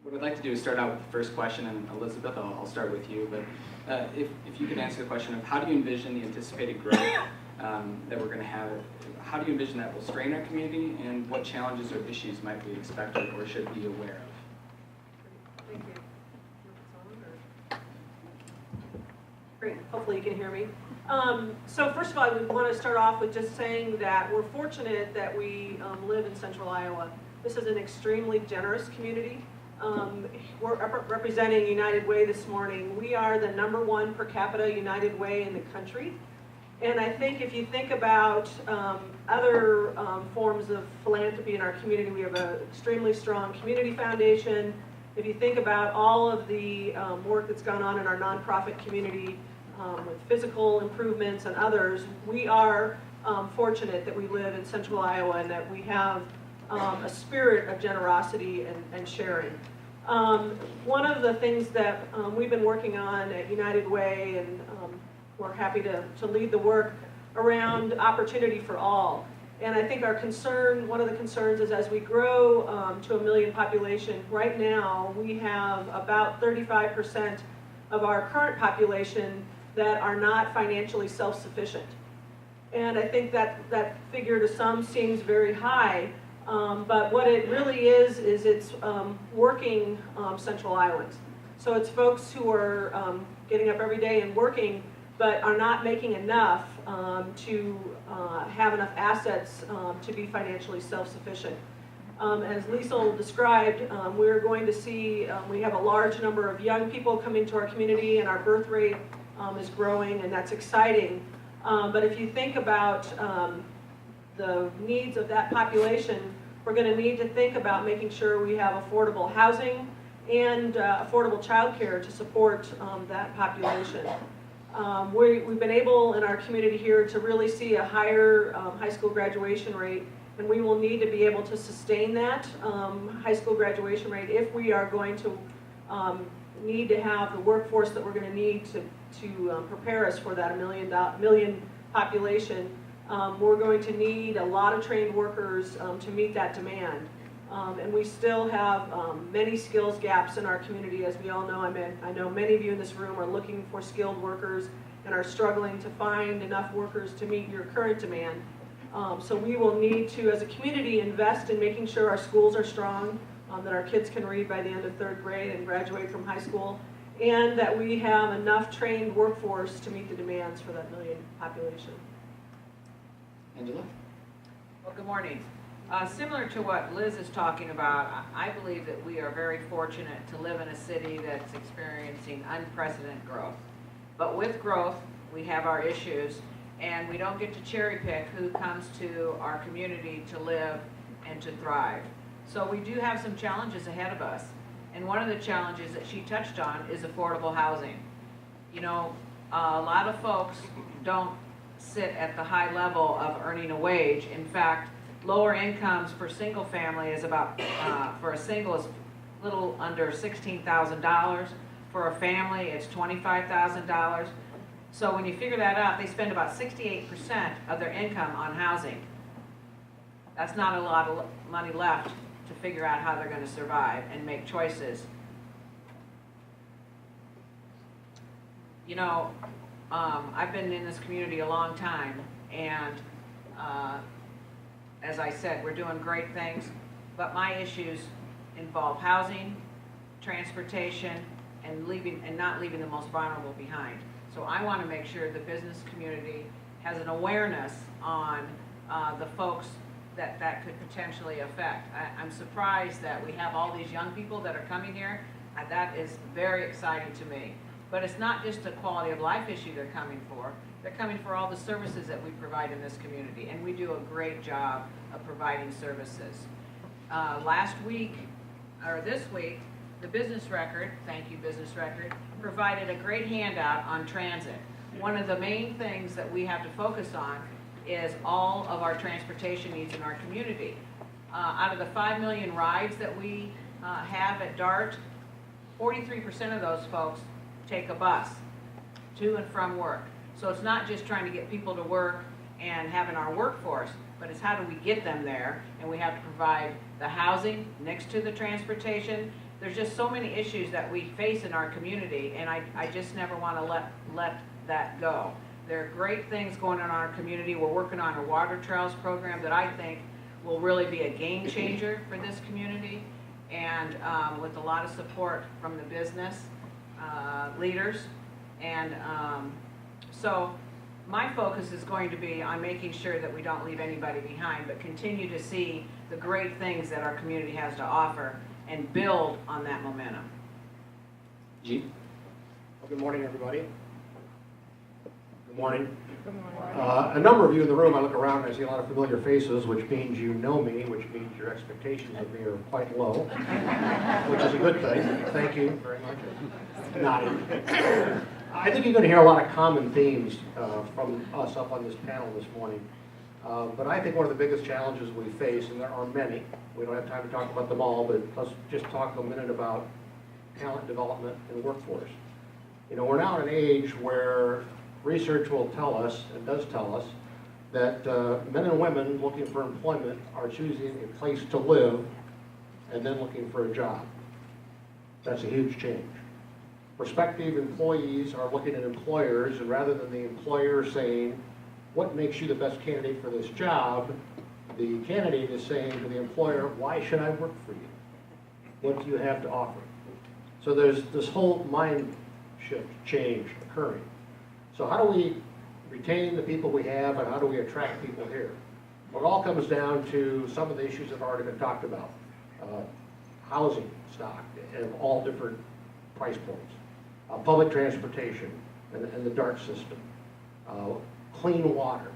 What I'd like to do is start out with the first question, and Elisabeth, I'll start with you. But if you could answer the question of how do you envision the anticipated growth that we're going to have? How do you envision that will strain our community, and what challenges or issues might we expect or should be aware of? Thank you. Great. Hopefully you can hear me. So first of all, I want to start off with just saying that we're fortunate that we live in central Iowa. This is an extremely generous community. We're representing United Way this morning. We are the #1 per capita United Way in the country. And I think if you think about other forms of philanthropy in our community, we have an extremely strong community foundation. If you think about all of the work that's gone on in our nonprofit community with physical improvements and others, we are fortunate that we live in central Iowa and that we have a spirit of generosity and sharing. One of the things that we've been working on at United Way, and we're happy to lead the work around opportunity for all. And I think our concern, one of the concerns is as we grow to 1 million population, right now we have about 35% of our current population that are not financially self-sufficient. And I think that figure to some seems very high, but what it really is it's working Central Iowans. So it's folks who are getting up every day and working, but are not making enough to have enough assets to be financially self-sufficient. As Liesl described, we're going to see, we have a large number of young people coming to our community, and our birth rate is growing, and that's exciting. But if you think about the needs of that population, we're going to need to think about making sure we have affordable housing and affordable childcare to support that population. We've been able in our community here to really see a higher high school graduation rate, and we will need to be able to sustain that high school graduation rate if we are going to need to have the workforce that we're going to need to prepare us for that 1 million population. We're going to need a lot of trained workers to meet that demand. And we still have many skills gaps in our community, as we all know. I know many of you in this room are looking for skilled workers and are struggling to find enough workers to meet your current demand. So we will need to, as a community, invest in making sure our schools are strong, that our kids can read by the end of 3rd grade and graduate from high school, and that we have enough trained workforce to meet the demands for that 1 million population. Angela? Well, good morning. Similar to what Liz is talking about, I believe that we are very fortunate to live in a city that's experiencing unprecedented growth. But with growth, we have our issues, and we don't get to cherry pick who comes to our community to live and to thrive. So we do have some challenges ahead of us. And one of the challenges that she touched on is affordable housing. You know, a lot of folks don't sit at the high level of earning a wage. In fact, lower incomes for single family is about, for a single is a little under $16,000. For a family, it's $25,000. So when you figure that out, they spend about 68% of their income on housing. That's not a lot of money left to figure out how they're going to survive and make choices. You know, I've been in this community a long time, and as I said, we're doing great things, but my issues involve housing, transportation, and not leaving the most vulnerable behind. So I want to make sure the business community has an awareness on the folks that could potentially affect. I'm surprised that we have all these young people that are coming here. That is very exciting to me. But it's not just a quality of life issue they're coming for. They're coming for all the services that we provide in this community, and we do a great job of providing services. Last week, or this week, the Business Record, thank you Business Record, provided a great handout on transit. One of the main things that we have to focus on is all of our transportation needs in our community. Out of the 5 million rides that we have at DART, 43% of those folks take a bus to and from work. So it's not just trying to get people to work and having our workforce, but it's how do we get them there, and we have to provide the housing next to the transportation there's just so many issues that we face in our community, and I just never want to let that go. There are great things going on in our community. We're working on a water trails program that I think will really be a game changer for this community, and with a lot of support from the business leaders. And so my focus is going to be on making sure that we don't leave anybody behind, but continue to see the great things that our community has to offer and build on that momentum. G. Well, good morning, everybody. Good morning. A number of you in the room, I look around and I see a lot of familiar faces, which means you know me, which means your expectations of me are quite low, which is a good thing. Thank you very much. Nodding. I think you're going to hear a lot of common themes from us up on this panel this morning. But I think one of the biggest challenges we face, and there are many, we don't have time to talk about them all, but let's just talk a minute about talent development and workforce. You know, we're now at an age where research will tell us, and does tell us, that men and women looking for employment are choosing a place to live and then looking for a job. That's a huge change. Prospective employees are looking at employers, and rather than the employer saying, what makes you the best candidate for this job, the candidate is saying to the employer, why should I work for you? What do you have to offer? So there's this whole mind shift change occurring. So how do we retain the people we have, and how do we attract people here? Well, it all comes down to some of the issues that have already been talked about. Housing stock of all different price points. Public transportation and the DART system. Clean water.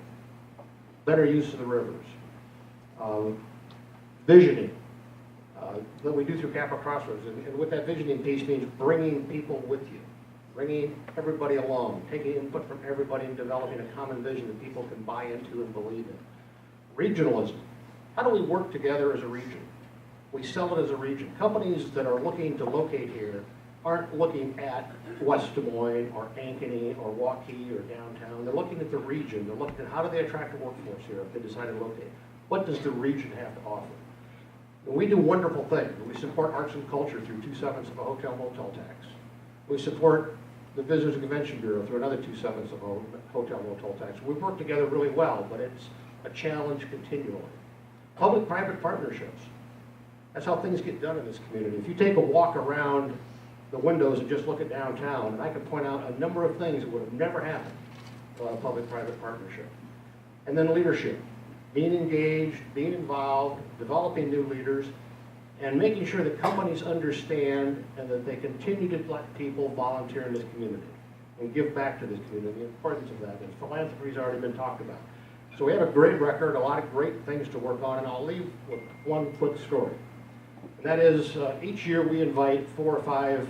Better use of the rivers. Visioning that we do through Capital Crossroads. And what that visioning piece means, bringing people with you. Bringing everybody along, taking input from everybody and developing a common vision that people can buy into and believe in. Regionalism. How do we work together as a region? We sell it as a region. Companies that are looking to locate here aren't looking at West Des Moines or Ankeny or Waukee or downtown. They're looking at the region. They're looking at how do they attract a workforce here if they decide to locate. What does the region have to offer? And we do wonderful things. We support arts and culture through 2/7 of a hotel motel tax. We support the Visitors and Convention Bureau through another 2/7 of a hotel motel tax. We work together really well, but it's a challenge continually. Public-private partnerships. That's how things get done in this community. If you take a walk around the windows and just look at downtown, and I can point out a number of things that would have never happened without a public-private partnership. And then leadership. Being engaged, being involved, developing new leaders, and making sure that companies understand and that they continue to let people volunteer in this community and give back to this community. The importance of that is philanthropy has already been talked about. So we have a great record, a lot of great things to work on, and I'll leave with one quick story. And that is, each year we invite 4 or 5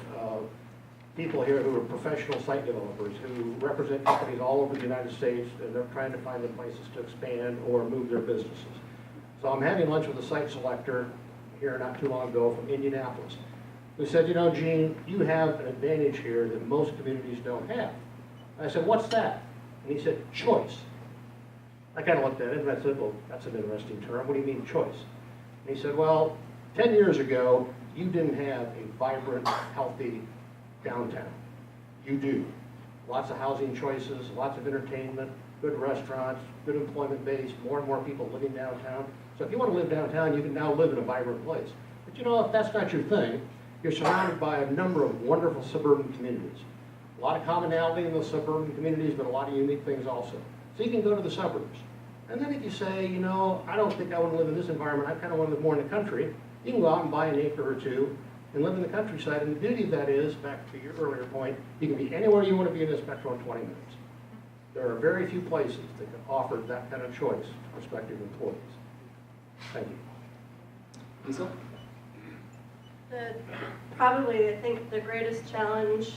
people here who are professional site developers who represent companies all over the United States, and they're trying to find the places to expand or move their businesses. So I'm having lunch with a site selector here not too long ago from Indianapolis, who said, you know, Gene, you have an advantage here that most communities don't have. And I said, what's that? And he said, choice. I kind of looked at him and I said, well, that's an interesting term. What do you mean choice? And he said, well, 10 years ago, you didn't have a vibrant, healthy downtown. You do. Lots of housing choices, lots of entertainment, good restaurants, good employment base, more and more people living downtown. So if you want to live downtown, you can now live in a vibrant place. But you know, if that's not your thing, you're surrounded by a number of wonderful suburban communities. A lot of commonality in those suburban communities, but a lot of unique things also. So you can go to the suburbs. And then if you say, you know, I don't think I want to live in this environment, I kind of want to live more in the country, you can go out and buy an acre or two and live in the countryside. And the beauty of that is, back to your earlier point, you can be anywhere you want to be in this metro in 20 minutes. There are very few places that can offer that kind of choice to prospective employees. Thank you. Liesl? Probably, I think the greatest challenge,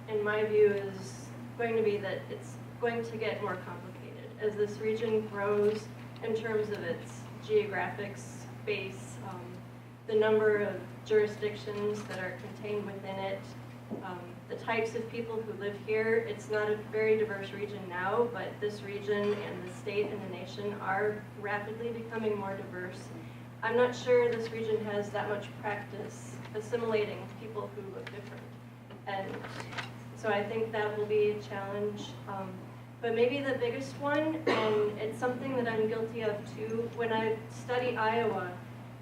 in my view, is going to be that it's going to get more complicated as this region grows in terms of its geographic space, the number of jurisdictions that are contained within it, the types of people who live here. It's not a very diverse region now, but this region and the state and the nation are rapidly becoming more diverse. I'm not sure this region has that much practice assimilating people who look different. And so I think that will be a challenge. But maybe the biggest one, and it's something that I'm guilty of too, when I study Iowa,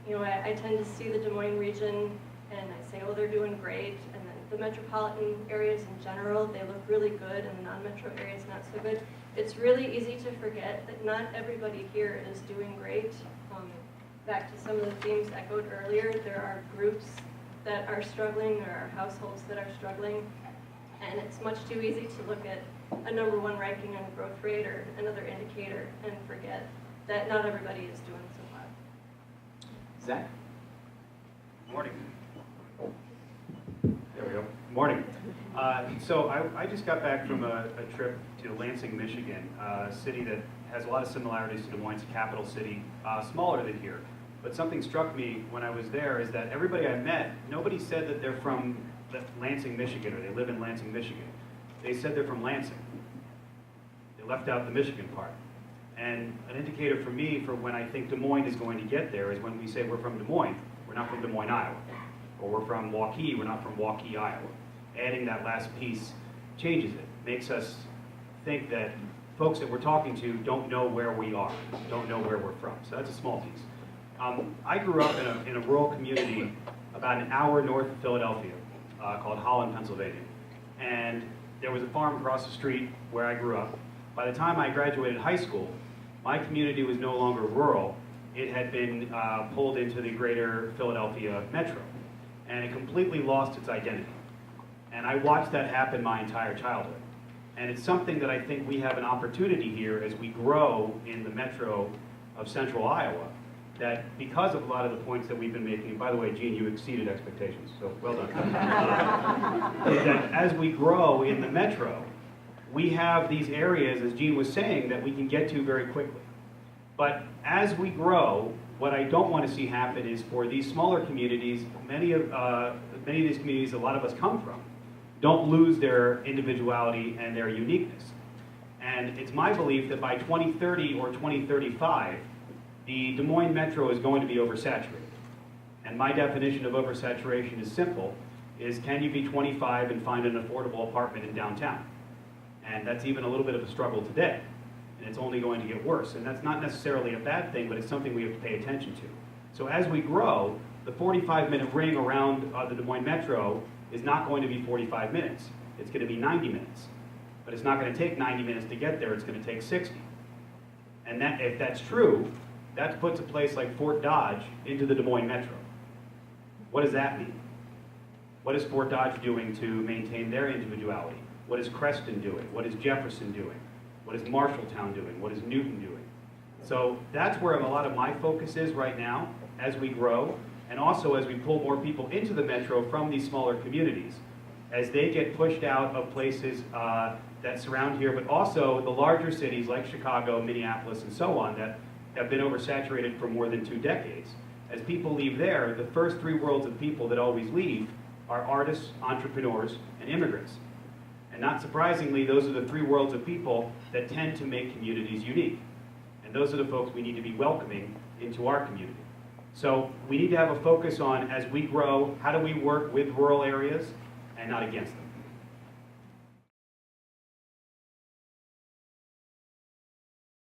I tend to see the Des Moines region and I say, oh, they're doing great. And then the metropolitan areas in general, they look really good, and the non-metro areas not so good. It's really easy to forget that not everybody here is doing great. Back to some of the themes echoed earlier, there are groups that are struggling, there are households that are struggling, and it's much too easy to look at a #1 ranking on growth rate or another indicator and forget that not everybody is doing so well. Zach? Morning. There we go. Morning. So I just got back from a trip to Lansing, Michigan, a city that has a lot of similarities to Des Moines, a capital city, smaller than here. But something struck me when I was there is that everybody I met, nobody said that they're from Lansing, Michigan, or they live in Lansing, Michigan. They said they're from Lansing. They left out the Michigan part. And an indicator for me for when I think Des Moines is going to get there is when we say we're from Des Moines, we're not from Des Moines, Iowa. Or we're from Waukee, we're not from Waukee, Iowa. Adding that last piece changes it, makes us think that folks that we're talking to don't know where we are, don't know where we're from. So that's a small piece. I grew up in a rural community about an hour north of Philadelphia called Holland, Pennsylvania. And there was a farm across the street where I grew up. By the time I graduated high school, my community was no longer rural. It had been pulled into the greater Philadelphia metro. And it completely lost its identity. And I watched that happen my entire childhood. And it's something that I think we have an opportunity here as we grow in the metro of central Iowa, that because of a lot of the points that we've been making, and by the way, Gene, you exceeded expectations, so well done. Is that as we grow in the metro, we have these areas, as Gene was saying, that we can get to very quickly. But as we grow, what I don't want to see happen is for these smaller communities, many of these communities a lot of us come from, don't lose their individuality and their uniqueness. And it's my belief that by 2030 or 2035, the Des Moines metro is going to be oversaturated. And my definition of oversaturation is simple, is can you be 25 and find an affordable apartment in downtown? And that's even a little bit of a struggle today. And it's only going to get worse. And that's not necessarily a bad thing, but it's something we have to pay attention to. So as we grow, the 45-minute ring around the Des Moines metro is not going to be 45 minutes. It's going to be 90 minutes. But it's not going to take 90 minutes to get there. It's going to take 60. And that, if that's true, that puts a place like Fort Dodge into the Des Moines metro. What does that mean? What is Fort Dodge doing to maintain their individuality? What is Creston doing? What is Jefferson doing? What is Marshalltown doing? What is Newton doing? So that's where a lot of my focus is right now as we grow, and also as we pull more people into the metro from these smaller communities, as they get pushed out of places that surround here, but also the larger cities like Chicago, Minneapolis, and so on that have been oversaturated for more than 2 decades. As people leave there, the first 3 worlds of people that always leave are artists, entrepreneurs, and immigrants. And not surprisingly, those are the 3 worlds of people that tend to make communities unique. And those are the folks we need to be welcoming into our community. So we need to have a focus on, as we grow, how do we work with rural areas and not against them.